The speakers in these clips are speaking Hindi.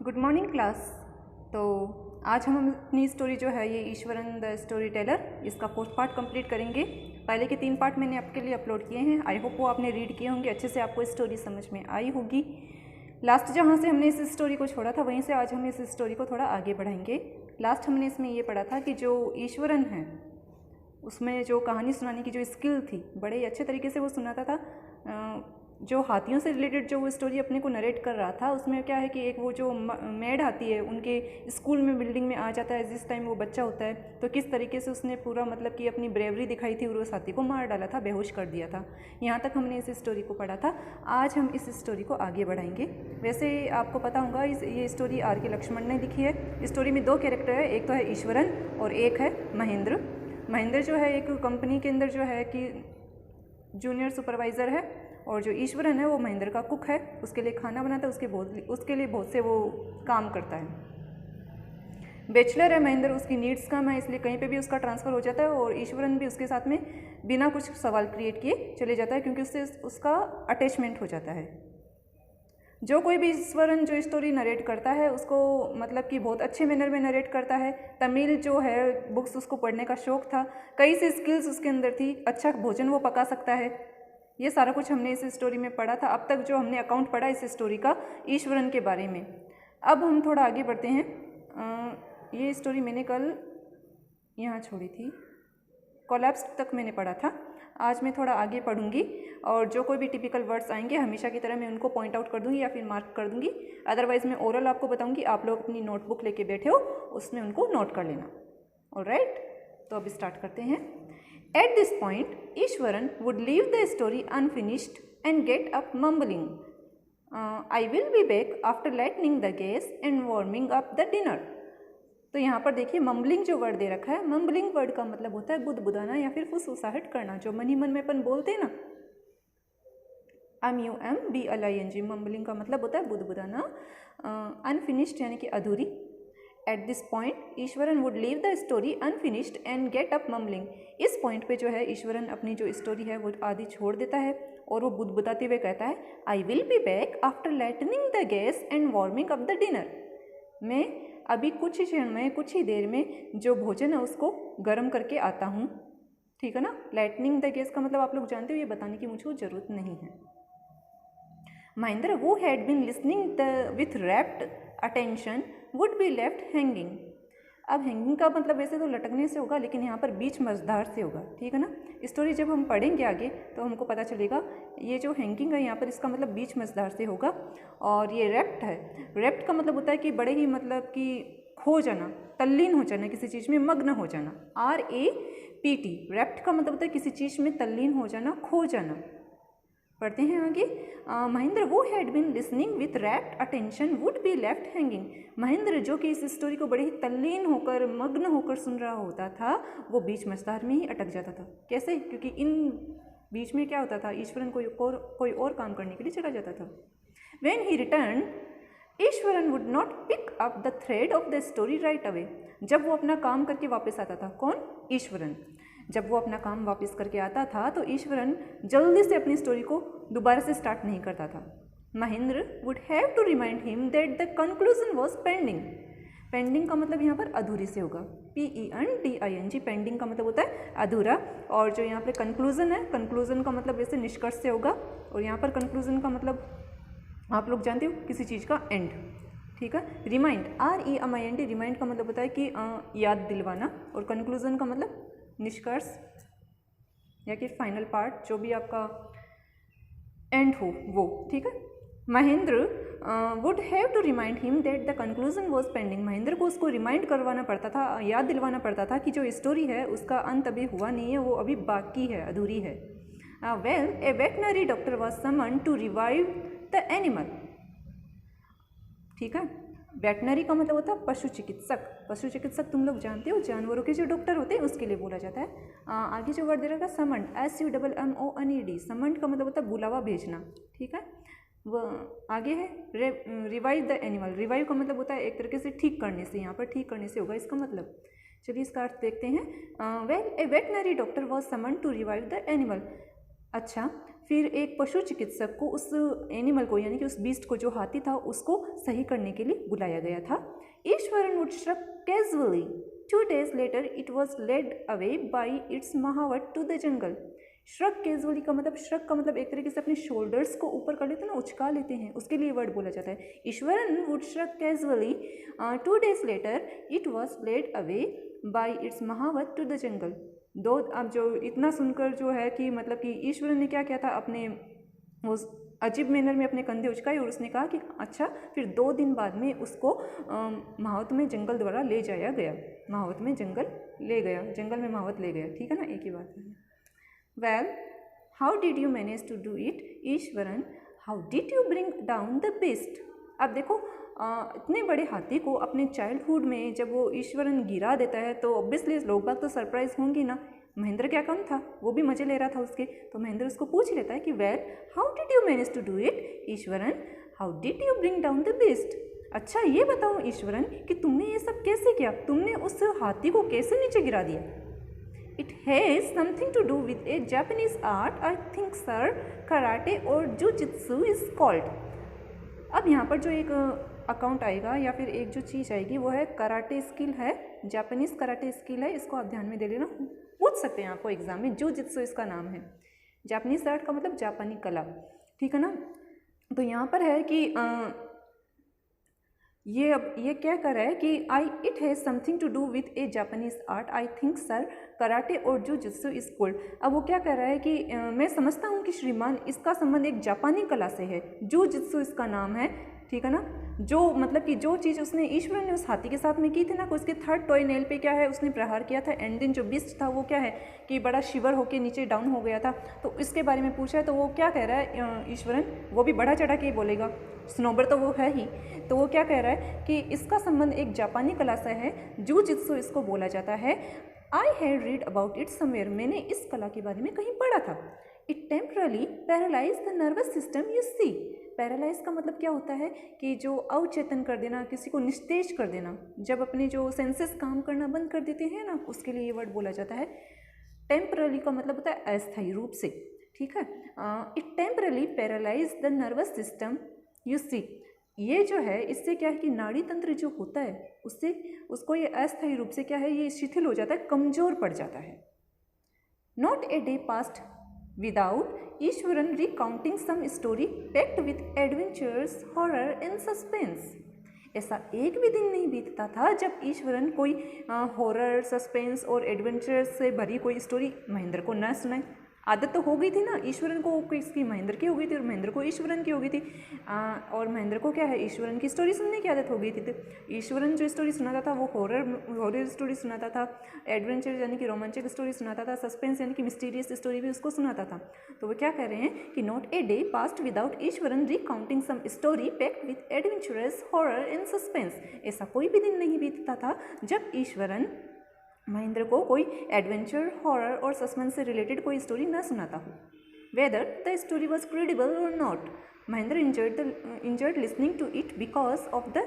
Good morning class. तो आज हम अपनी स्टोरी जो है ये ईश्वरन द स्टोरी टेलर, इसका फोर्थ पार्ट कंप्लीट करेंगे। पहले के 3 पार्ट मैंने आपके लिए अपलोड किए हैं। आई होप वो आपने रीड किए होंगे, अच्छे से आपको स्टोरी समझ में आई होगी। लास्ट जहाँ से हमने इस स्टोरी को छोड़ा था वहीं से आज हम इस स्टोरी को थोड़ा आगे बढ़ाएंगे। लास्ट हमने इसमें ये पढ़ा था कि जो ईश्वरन है उसमें जो कहानी सुनाने की जो स्किल थी बड़े ही अच्छे तरीके से वो सुनाता था। जो हाथियों से रिलेटेड जो वो स्टोरी अपने को नरेट कर रहा था उसमें क्या है कि एक वो जो मेड आती है उनके स्कूल में बिल्डिंग में आ जाता है जिस टाइम वो बच्चा होता है, तो किस तरीके से उसने पूरा मतलब कि अपनी ब्रेवरी दिखाई थी और उस हाथी को मार डाला था, बेहोश कर दिया था। यहाँ तक हमने इस स्टोरी को पढ़ा था। आज हम इस स्टोरी को आगे बढ़ाएंगे। वैसे आपको पता होगा ये स्टोरी आर के लक्ष्मण ने लिखी है। स्टोरी में 2 कैरेक्टर है, एक तो है ईश्वरन और एक है महेंद्र। महेंद्र जो है एक कंपनी के अंदर जो है कि जूनियर सुपरवाइज़र है और जो ईश्वरन है वो महेंद्र का कुक है, उसके लिए खाना बनाता है, उसके लिए बहुत से वो काम करता है। बैचलर है महेंद्र, उसकी नीड्स कम है इसलिए कहीं पे भी उसका ट्रांसफ़र हो जाता है और ईश्वरन भी उसके साथ में बिना कुछ सवाल क्रिएट किए चले जाता है क्योंकि उससे उसका अटैचमेंट हो जाता है। जो कोई भी ईश्वरन जो स्टोरी नरेट करता है उसको मतलब कि बहुत अच्छे मैनर में नरेट करता है। तमिल जो है बुक्स उसको पढ़ने का शौक़ था, कई सी स्किल्स उसके अंदर थी, अच्छा भोजन वो पका सकता है। ये सारा कुछ हमने इस स्टोरी में पढ़ा था। अब तक जो हमने अकाउंट पढ़ा इस स्टोरी का ईश्वरन के बारे में। अब हम थोड़ा आगे बढ़ते हैं। ये स्टोरी मैंने कल यहाँ छोड़ी थी, कोलैप्स तक मैंने पढ़ा था। आज मैं थोड़ा आगे पढ़ूंगी और जो कोई भी टिपिकल वर्ड्स आएंगे हमेशा की तरह मैं उनको पॉइंट आउट कर दूंगी या फिर मार्क कर दूंगी। अदरवाइज़ मैं ओरल आपको बताऊंगी, आप लोग अपनी नोटबुक लेके बैठे हो उसमें उनको नोट कर लेना। ऑलराइट, तो अब स्टार्ट करते हैं। At this point, Ishwaran would leave the story unfinished and get up mumbling, I will be back after lighting the gas and warming up the dinner. तो यहाँ पर देखिए मम्बलिंग जो वर्ड दे रखा है, मम्बलिंग वर्ड का मतलब होता है बुदबुदाना या फिर फुसफुसाहट करना, जो मन ही मन में अपन बोलते हैं ना। MUMBLING, मम्बलिंग का मतलब होता है बुदबुदाना। अनफिनिश्ड यानी कि अधूरी। At this point, Eswaran would leave the story unfinished and get up mumbling. इस पॉइंट पे जो है ईश्वरन अपनी जो स्टोरी है वो आधी छोड़ देता है और वो बुदबुदाते हुए कहता है I will be back after lightening the gas and warming up the dinner. मैं अभी कुछ ही क्षण में, कुछ ही देर में जो भोजन है उसको गर्म करके आता हूँ। ठीक है ना। लाइटनिंग द गैस का मतलब आप लोग जानते हो, ये बताने की मुझको ज़रूरत नहीं है। Mahendra who had been listening with rapt attention would be left hanging. अब हैंगिंग का मतलब वैसे तो लटकने से होगा लेकिन यहाँ पर बीच मझधार से होगा। ठीक है ना। स्टोरी जब हम पढ़ेंगे आगे तो हमको पता चलेगा ये जो हैंगिंग है यहाँ पर इसका मतलब बीच मझधार से होगा। और ये रेप्ट है, रेप्ट का मतलब होता है कि बड़े ही मतलब कि खो जाना, तल्लीन हो जाना, किसी चीज़ में मग्न हो जाना। RAPT, रेप्ट का मतलब होता है किसी चीज़ में तल्लीन हो जाना, खो जाना। पढ़ते हैं आगे। महेंद्र वो had been listening with wrapped attention would be left hanging. Mahendra जो कि इस स्टोरी को बड़े ही तल्लीन होकर, मग्न होकर सुन रहा होता था, वो बीच मझधार में ही अटक जाता था। कैसे? क्योंकि इन बीच में क्या होता था, ईश्वरन कोई और काम करने के लिए चला जाता था। When he return, Iswaran would not pick up the thread of the story right away. जब वो अपना काम करके वापस आता था, कौन? ईश्वरन। जब वो अपना काम वापस करके आता था तो ईश्वरन जल्दी से अपनी स्टोरी को दोबारा से स्टार्ट नहीं करता था। Mahendra would have to remind him that the conclusion was pending. Pending का मतलब यहाँ पर अधूरी से होगा, PENDING। पेंडिंग का मतलब होता है अधूरा। और जो यहाँ पे कंक्लूजन है, कंक्लूजन का मतलब वैसे निष्कर्ष से होगा। और यहाँ पर कंक्लूजन का मतलब आप लोग जानते हो किसी चीज़ का एंड। ठीक है। रिमाइंड, REMIND, रिमाइंड का मतलब होता है कि याद दिलवाना। और कंक्लूजन का मतलब निष्कर्ष या कि फाइनल पार्ट, जो भी आपका एंड हो वो। ठीक है। Mahendra would have to remind him that the conclusion was pending. Mahendra को उसको रिमाइंड करवाना पड़ता था, याद दिलवाना पड़ता था कि जो स्टोरी है उसका अंत अभी हुआ नहीं है, वो अभी बाकी है, अधूरी है। Well, a veterinary doctor was summon to revive the animal. ठीक है। वेटनरी का मतलब होता है पशु चिकित्सक। पशु चिकित्सक तुम लोग जानते हो, जानवरों के जो डॉक्टर होते हैं उसके लिए बोला जाता है। आगे जो वर्ड दे रखा है समंड, SUMMONED। समंड का मतलब होता है बुलावा भेजना। ठीक है। वो आगे है रिवाइव द एनिमल। रिवाइव का मतलब होता है एक तरीके से ठीक करने से, यहाँ पर ठीक करने से होगा इसका मतलब। चलिए इसका अर्थ देखते हैं। Well, a veterinary doctor was summon to revive the animal. अच्छा, फिर एक पशु चिकित्सक को उस एनिमल को यानी कि उस बीस्ट को जो हाथी था उसको सही करने के लिए बुलाया गया था। Eswaran would श्रक casually 2 days later it was led away by its महावत to the jungle। श्रक कैजुअली का मतलब, श्रक का मतलब एक तरीके से अपने शोल्डर्स को ऊपर कर लेते हैं ना, उचका लेते हैं, उसके लिए वर्ड बोला जाता है। Eswaran would श्रक casually 2 days later it was led away by its महावत to the jungle। दो, अब जो इतना सुनकर जो है कि मतलब कि ईश्वरन ने क्या किया था, अपने वो अजीब मैनर में अपने कंधे उचकाए और उसने कहा कि अच्छा, फिर 2 दिन बाद में उसको महावत में जंगल द्वारा ले जाया गया। महावत में जंगल ले गया, जंगल में महावत ले गया, ठीक है ना, एक ही बात है। Well how did you manage to do it Iswaran, how did you bring down the beast. अब देखो इतने बड़े हाथी को अपने चाइल्डहुड में जब वो ईश्वरन गिरा देता है तो ऑब्वियसली लोग बाग तो सरप्राइज होंगी ना। महेंद्र क्या कम था, वो भी मजे ले रहा था उसके, तो महेंद्र उसको पूछ लेता है कि well how did you manage to do it Iswaran, how did you bring down the beast. अच्छा ये बताओ ईश्वरन कि तुमने ये सब कैसे किया, तुमने उस हाथी को कैसे नीचे गिरा दिया। It has something to do with a Japanese art, I think sir karate और जुजित्सु इज कॉल्ड। अब यहाँ पर जो एक अकाउंट आएगा या फिर एक जो चीज़ आएगी वो है कराटे स्किल है, जापानीज कराटे स्किल है, इसको आप ध्यान में दे लेना, पूछ सकते हैं आपको एग्जाम में। जुजित्सु इसका नाम है, जापानीज आर्ट का मतलब जापानी कला, ठीक है ना। तो यहाँ पर है कि ये क्या कर रहा है कि it has something to do with a Japanese art, I think sir karate और जुजित्सु इज कॉल्ड। अब वो क्या कर रहा है कि मैं समझता हूँ कि श्रीमान इसका संबंध एक जापानी कला से है, जुजित्सु इसका नाम है, ठीक है ना। जो मतलब कि जो चीज़ उसने ईश्वर ने उस हाथी के साथ में की थी ना, उसके 3rd टॉय नेल पे क्या है उसने प्रहार किया था, एंड दिन जो बिस्ट था वो क्या है कि बड़ा शिवर होके नीचे डाउन हो गया था। तो इसके बारे में पूछा है तो वो क्या कह रहा है ईश्वरन, वो भी बढ़ा चढ़ा के ही बोलेगा, स्नोबर तो वो है ही, तो वो क्या कह रहा है कि इसका संबंध एक जापानी कला से है, जुजित्सु इसको बोला जाता है। I had read about it somewhere, मैंने इस कला के बारे में कहीं पढ़ा था। It temporarily paralyse the nervous system you see. Paralyse का मतलब क्या होता है कि जो अवचेतन कर देना, किसी को निस्तेज कर देना, जब अपने जो सेंसेस काम करना बंद कर देते हैं ना, उसके लिए ये वर्ड बोला जाता है। टेम्परली का मतलब होता है अस्थायी रूप से, ठीक है। It temporarily paralyse the nervous system you see. ये जो है इससे क्या है कि नाड़ी तंत्र जो होता है उससे उसको ये अस्थायी रूप से क्या है ये शिथिल हो जाता है, कमजोर पड़ जाता है। Not a day passed without Iswaran recounting some story packed with adventures, horror and suspense. ऐसा एक भी दिन नहीं बीतता था जब ईश्वरन कोई हॉरर, सस्पेंस और एडवेंचर्स से भरी कोई स्टोरी महेंद्र को न सुनाए। आदत तो हो गई थी ना, ईश्वरन को इसकी महेंद्र की हो गई थी और महेंद्र को ईश्वरन की हो गई थी, और महेंद्र को क्या है ईश्वरन की स्टोरी सुनने की आदत हो गई थी। तो ईश्वरन जो स्टोरी सुनाता था वो हॉरर स्टोरी सुनाता था, एडवेंचर यानी कि रोमांचक स्टोरी सुनाता था, सस्पेंस यानी कि मिस्टीरियस स्टोरी भी उसको सुनाता था। तो वो क्या कह रहे हैं कि not a day passed without Iswaran recounting some story packed with adventurous, horror and suspense. ऐसा कोई भी दिन नहीं बीतता था जब ईश्वरन महेंद्र को कोई एडवेंचर, हॉरर और सस्पेंस से रिलेटेड कोई स्टोरी न सुनाता हो। Whether the story was credible और not, Mahendra enjoyed listening to it because of the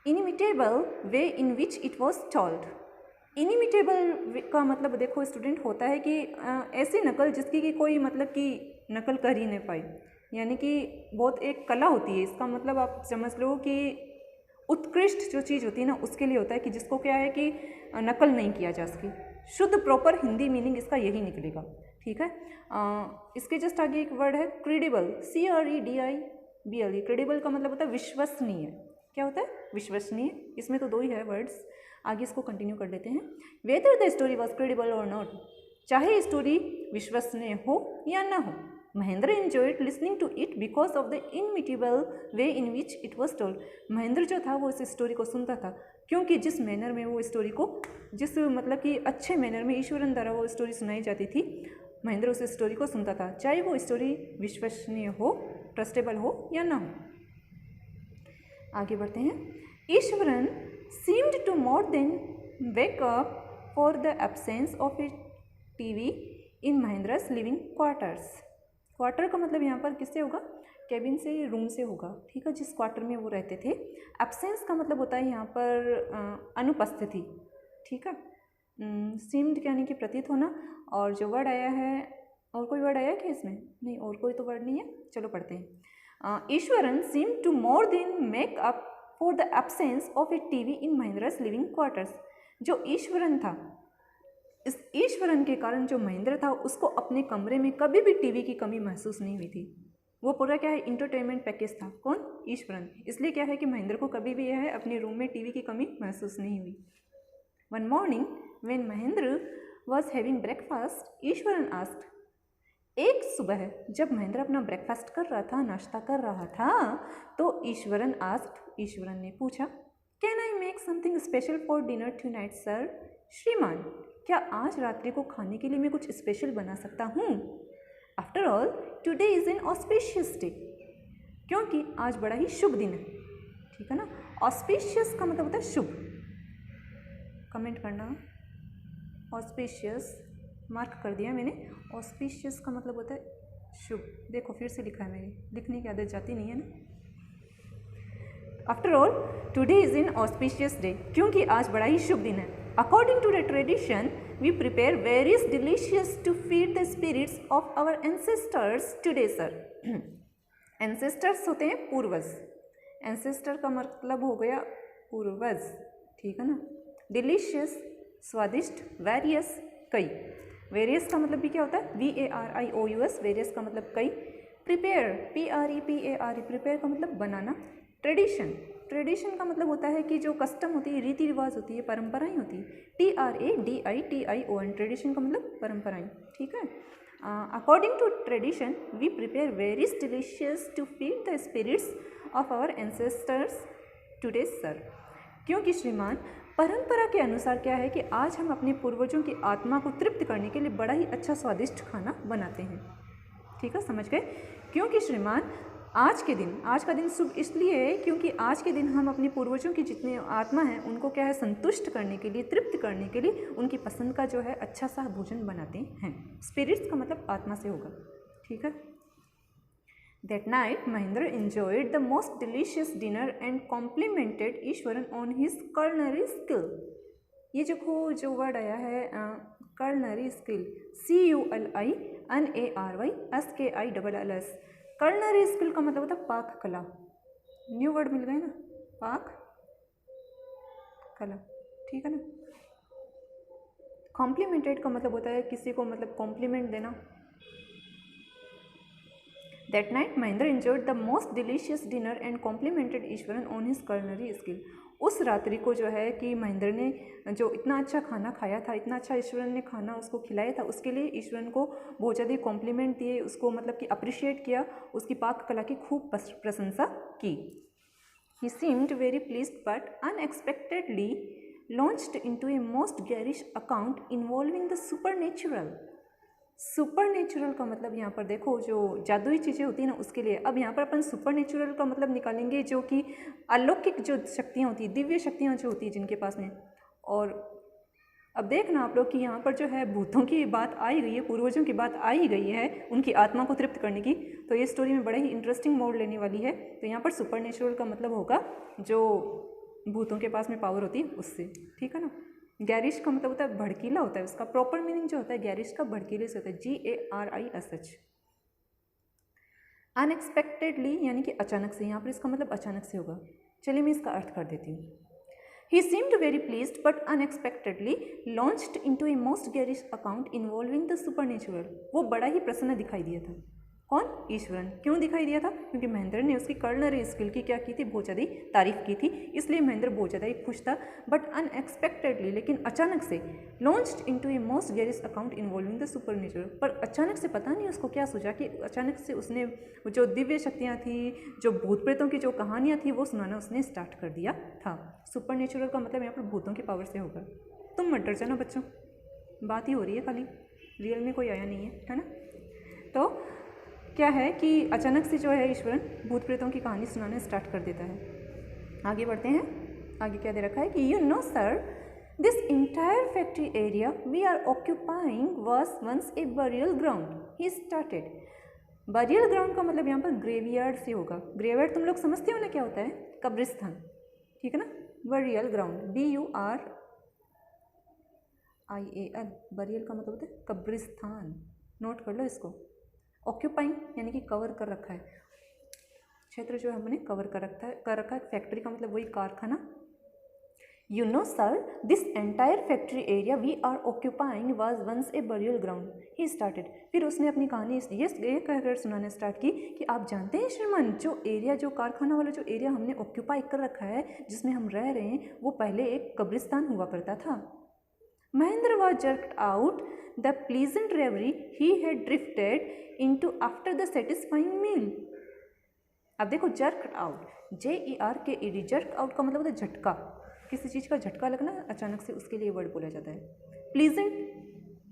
inimitable way in which it was told. Inimitable का मतलब देखो स्टूडेंट होता है कि ऐसी नकल जिसकी कि कोई मतलब कि नकल कर ही नहीं पाई, यानी कि बहुत एक कला होती है। इसका मतलब आप समझ लो कि उत्कृष्ट जो चीज़ होती है ना उसके लिए होता है कि जिसको क्या है कि नकल नहीं किया जा सके। शुद्ध प्रॉपर हिंदी मीनिंग इसका यही निकलेगा, ठीक है। इसके जस्ट आगे एक वर्ड है क्रेडिबल, CREDIBLE। क्रेडिबल का मतलब होता है विश्वसनीय। क्या होता है? विश्वसनीय। इसमें तो 2 ही है वर्ड्स, आगे इसको कंटिन्यू कर लेते हैं। Weather the story was credible और नॉट, चाहे स्टोरी विश्वसनीय हो या ना हो, Mahendra enjoyed listening to it because of the inimitable way in which it was told। Mahendra जो था वो इस स्टोरी को सुनता था क्योंकि जिस मैनर में वो स्टोरी को, जिस मतलब कि अच्छे मैनर में ईश्वरन द्वारा वो स्टोरी सुनाई जाती थी, महेंद्र उस स्टोरी को सुनता था, चाहे वो स्टोरी विश्वसनीय हो, ट्रस्टेबल हो या ना हो। आगे बढ़ते हैं। Eswaran seemed to more than wake up for the absence of a TV in Mahendra's living quarters. Quarter का मतलब यहाँ पर किससे होगा? कैबिन से, रूम से होगा, ठीक है, जिस क्वार्टर में वो रहते थे। एब्सेंस का मतलब होता है यहाँ पर अनुपस्थिति, ठीक है। सीम्ड यानी कि प्रतीत होना, और जो वर्ड आया है और कोई वर्ड आया क्या इसमें? नहीं, और कोई तो वर्ड नहीं है। चलो पढ़ते हैं। Iswaran seem to more than make up for the absence of a TV in Mahendra's living quarters. जो ईश्वरन था, इस ईश्वरन के कारण जो महेंद्र था उसको अपने कमरे में कभी भी टीवी की कमी महसूस नहीं हुई थी। वो पूरा क्या है, इंटरटेनमेंट पैकेज था। कौन? ईश्वरन। इसलिए क्या है कि महेंद्र को कभी भी यह है अपने रूम में टीवी की कमी महसूस नहीं हुई। One morning when Mahendra was having breakfast, Eswaran asked. एक सुबह जब महेंद्र अपना ब्रेकफास्ट कर रहा था, नाश्ता कर रहा था, तो ईश्वरन आस्क्ड, ईश्वरन ने पूछा, can I make something special for dinner tonight sir? श्रीमान, क्या आज रात्रि को खाने के लिए मैं कुछ स्पेशल बना सकता हूँ? After all today is an auspicious day, क्योंकि आज बड़ा ही शुभ दिन है। ठीक है ना? ऑस्पिशियस का मतलब होता है शुभ। कमेंट करना। ऑस्पिशियस मार्क कर दिया मैंने। ऑस्पिशियस का मतलब होता है शुभ। देखो फिर से लिखा है, मेरी लिखने की आदत जाती नहीं है ना। After all today is an auspicious day, क्योंकि आज बड़ा ही शुभ दिन है। According to the tradition we prepare various delicious to feed the spirits of our ancestors today sir. Ancestors होते हैं पूर्वज। एंसेस्टर का मतलब हो गया पूर्वज। ठीक है ना? डिलीशियस स्वादिष्ट, वेरियस कई। वेरियस का मतलब भी क्या होता है? VARIOUS। वेरियस का मतलब कई। प्रिपेयर PREPARE, प्रिपेयर का मतलब बनाना। ट्रेडिशन, ट्रेडिशन का मतलब होता है कि जो कस्टम होती है, रीति रिवाज होती है, परंपराएं होती है। TRADITION, ट्रेडिशन का मतलब परंपराएं। ठीक है? According to tradition we prepare various delicious to feed the spirits of our ancestors today sir, क्योंकि श्रीमान परंपरा के अनुसार क्या है कि आज हम अपने पूर्वजों की आत्मा को तृप्त करने के लिए बड़ा ही अच्छा स्वादिष्ट खाना बनाते हैं। ठीक है, समझ गए? क्योंकि श्रीमान आज का दिन शुभ इसलिए है क्योंकि आज के दिन हम अपने पूर्वजों की जितनी आत्मा है उनको क्या है, संतुष्ट करने के लिए, तृप्त करने के लिए उनकी पसंद का जो है अच्छा सा भोजन बनाते हैं। स्पिरिट्स का मतलब आत्मा से होगा। ठीक है? That night, Mahendra enjoyed the most delicious dinner and complimented Eswaran on his culinary skill. ये जो वर्ड आया है culinary skill, CULINARYSKILLS। culinary skill का मतलब होता है पाक कला। न्यू वर्ड मिल गए ना, पाक कला। ठीक है ना? कॉम्प्लीमेंटेड का मतलब होता है किसी को मतलब कॉम्प्लीमेंट देना। That night, Mahendra enjoyed the most delicious dinner and complimented Eswaran on his culinary skill. उस रात्रि को जो है कि महेंद्र ने जो इतना अच्छा खाना खाया था, इतना अच्छा ईश्वरन ने खाना उसको खिलाया था, उसके लिए ईश्वरन को बहुत ज़्यादा कॉम्प्लीमेंट दिए, उसको मतलब कि अप्रिशिएट किया, उसकी पाक कला की खूब प्रशंसा की। He seemed very pleased but unexpectedly launched into a most garish account involving the supernatural. Super natural का मतलब यहाँ पर देखो जो जादुई चीज़ें होती हैं ना उसके लिए। अब यहाँ पर अपन सुपर नेचुरल का मतलब निकालेंगे जो कि अलौकिक जो शक्तियाँ होती हैं, दिव्य शक्तियाँ जो होती हैं जिनके पास में। और अब देखना आप लोग कि यहाँ पर जो है भूतों की बात आई गई है, पूर्वजों की बात आई गई है उनकी आत्मा को तृप्त करने की, तो ये स्टोरी में बड़े ही इंटरेस्टिंग मोड़ लेने वाली है। तो यहाँ पर सुपर नेचुरल का मतलब होगा जो भूतों के पास में पावर होती है उससे। ठीक है ना? गैरिश का मतलब होता है भड़कीला होता है, उसका प्रॉपर मीनिंग जो होता है गैरिश का भड़कीले से होता है, GARISH। अनएक्सपेक्टेडली यानी कि अचानक से, यहाँ पर इसका मतलब अचानक से होगा। चलिए मैं इसका अर्थ कर देती हूँ। He seemed very pleased but unexpectedly launched into a most garish account involving the supernatural. वो बड़ा ही प्रसन्न दिखाई दिया था। कौन? ईश्वरन। क्यों दिखाई दिया था? क्योंकि महेंद्र ने उसकी कर्नरी स्किल की क्या की थी, बहुत ज़्यादा तारीफ की थी, इसलिए महेंद्र बहुत ज़्यादा ही खुश था। बट अनएक्सपेक्टेडली, लेकिन अचानक से, launched into a most garish account involving the supernatural, पर अचानक से पता नहीं उसको क्या सूझा कि अचानक से उसने जो दिव्य शक्तियाँ थी, जो भूत प्रेतों की जो कहानियाँ थी वो सुनाना उसने स्टार्ट कर दिया था। सुपरनेचुरल का मतलब यहाँ पर भूतों की पावर से होगा। तुम मत डर जाना बच्चों, बात ही हो रही है खाली, रियल में कोई आया नहीं है ना। तो क्या है कि अचानक से जो है ईश्वरन भूत प्रेतों की कहानी सुनाना स्टार्ट कर देता है। आगे बढ़ते हैं। आगे क्या दे रखा है कि you know sir, this entire factory area we are occupying was once a burial ground. He started. Burial ground का मतलब यहाँ पर ग्रेवयार्ड से होगा। ग्रेवयार्ड तुम लोग समझते हो ना क्या होता है? कब्रिस्तान। ठीक है ना? बरियल ग्राउंड BURIAL, बरियल का मतलब होता है कब्रिस्तान। नोट कर लो इसको। ऑक्यूपाइंग यानी कि कवर कर रखा है, क्षेत्र जो है हमने कवर कर रखा है। फैक्ट्री का मतलब वही कारखाना। You know, sir, this entire factory area we are occupying was once a burial ground. He started. फिर उसने अपनी कहानी ये कहकर सुनाना स्टार्ट की कि आप जानते हैं श्रीमान, जो एरिया, जो कारखाना वाला जो एरिया हमने ऑक्यूपाई कर रखा है, जिसमें हम रह रहे हैं, वो पहले एक कब्रिस्तान हुआ करता था। Mahendra was jerked out the pleasant reverie he had drifted into after the satisfying meal. अब देखो, jerked out, JERKED, jerked out का मतलब होता है झटका, किसी चीज़ का झटका लगना अचानक से, उसके लिए वर्ड बोला जाता है। प्लीजेंट,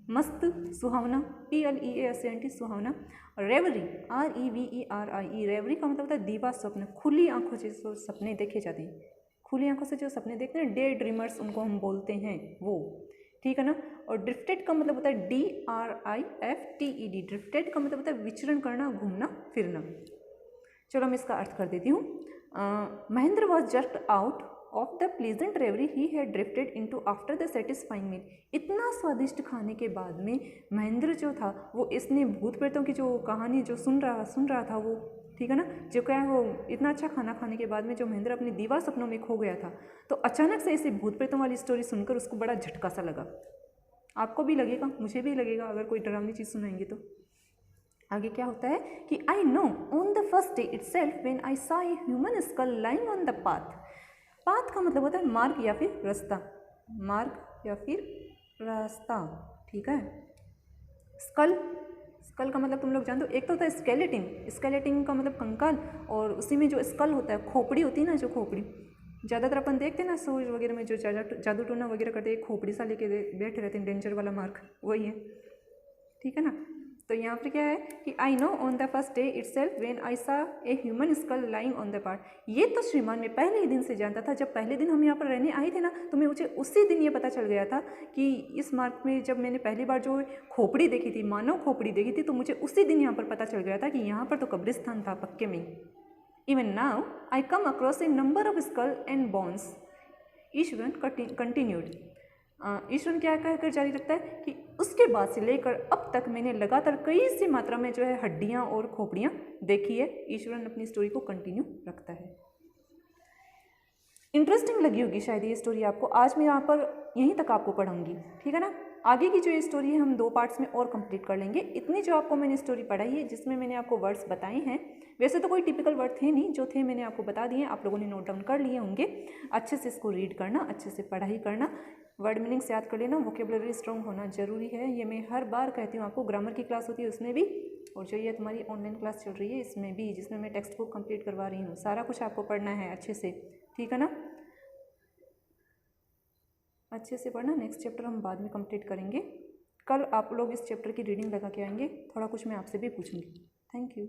मस्त, सुहावना, PLEASANT, सुहावना। रेवरी, REVERIE, रेवरी का मतलब होता है दीवा स्वप्न, खुली आंखों से जो सपने देखे जाते हैं, खुली आंखों से जो सपने देखते हैं, डे ड्रीमर्स उनको हम बोलते हैं, वो, ठीक है ना। और ड्रिफ्टेड का मतलब होता है DRIFTED, ड्रिफ्टेड का मतलब होता है विचरण करना, घूमना फिरना। चलो मैं इसका अर्थ कर देती हूँ। Mahendra was jerked out of the pleasant reverie he had drifted into after the satisfying meal. इतना स्वादिष्ट खाने के बाद में महेंद्र जो था वो इसने भूत प्रेतों की जो कहानी जो सुन रहा था वो, ठीक है ना, जो क्या है वो इतना अच्छा खाना खाने के बाद में जो महेंद्र अपने दीवा सपनों में खो गया था, तो अचानक से ऐसे भूत प्रेतों वाली स्टोरी सुनकर उसको बड़ा झटका सा लगा। आपको भी लगेगा, मुझे भी लगेगा अगर कोई डरावनी चीज़ सुनाएंगे तो। आगे क्या होता है कि I know on the first day itself when I saw a human school lying on the path. Path का मतलब होता है मार्ग या फिर रास्ता, मार्ग या फिर रास्ता, ठीक है। स्कल, स्कल का मतलब तुम लोग जानते हो, एक तो होता है स्केलेटिन, स्केलेटिन का मतलब कंकाल, और उसी में जो स्कल होता है, खोपड़ी होती है ना, जो खोपड़ी ज़्यादातर अपन देखते हैं ना शोज वगैरह में, जो जादू टोना वगैरह करते हैं, खोपड़ी सा लेके बैठे रहते हैं, डेंजर वाला मार्ग, वही है, ठीक है ना। तो यहाँ पर क्या है कि I know on the first day itself when I saw a human school lying on the path. ये तो श्रीमान मैं पहले ही दिन से जानता था, जब पहले दिन हम यहाँ पर रहने आए थे ना, तो मुझे उसी दिन ये पता चल गया था कि इस मार्ग में जब मैंने पहली बार जो खोपड़ी देखी थी, मानव खोपड़ी देखी थी, तो मुझे उसी दिन यहाँ पर पता चल गया था कि यहाँ पर तो कब्रिस्तान था पक्के में। Even now I come across A number of skull and bones. Eswaran continued, Eswaran क्या कहकर जारी रखता है कि उसके बाद से लेकर अब तक मैंने लगातार कई सी मात्रा में जो है हड्डियां और खोपड़ियां देखी है। ईश्वरन अपनी स्टोरी को कंटिन्यू रखता है। इंटरेस्टिंग लगी होगी शायद ये स्टोरी आपको। आज मैं यहाँ पर यहीं तक आपको पढ़ाऊंगी, ठीक है ना। आगे की जो ये स्टोरी है हम 2 पार्ट्स में और कंप्लीट कर लेंगे। इतनी जो आपको मैंने स्टोरी पढ़ाई है, जिसमें मैंने आपको वर्ड्स बताए हैं, वैसे तो कोई टिपिकल वर्ड थे नहीं, जो थे मैंने आपको बता दिए, आप लोगों ने नोट डाउन कर लिए होंगे। अच्छे से इसको रीड करना, अच्छे से पढ़ाई करना, वर्ड मीनिंग्स याद कर लेना, वोकेबलरी स्ट्रॉन्ग होना जरूरी है। ये मैं हर बार कहती हूँ आपको। ग्रामर की क्लास होती है उसमें भी, और जो ये तुम्हारी ऑनलाइन क्लास चल रही है इसमें भी, जिसमें मैं टेक्स्ट बुक कंप्लीट करवा रही हूँ, सारा कुछ आपको पढ़ना है अच्छे से, ठीक है ना। अच्छे से पढ़ना। नेक्स्ट चैप्टर हम बाद में कंप्लीट करेंगे। कल आप लोग इस चैप्टर की रीडिंग लगा के आएंगे, थोड़ा कुछ मैं आपसे भी पूछूंगी। Thank you.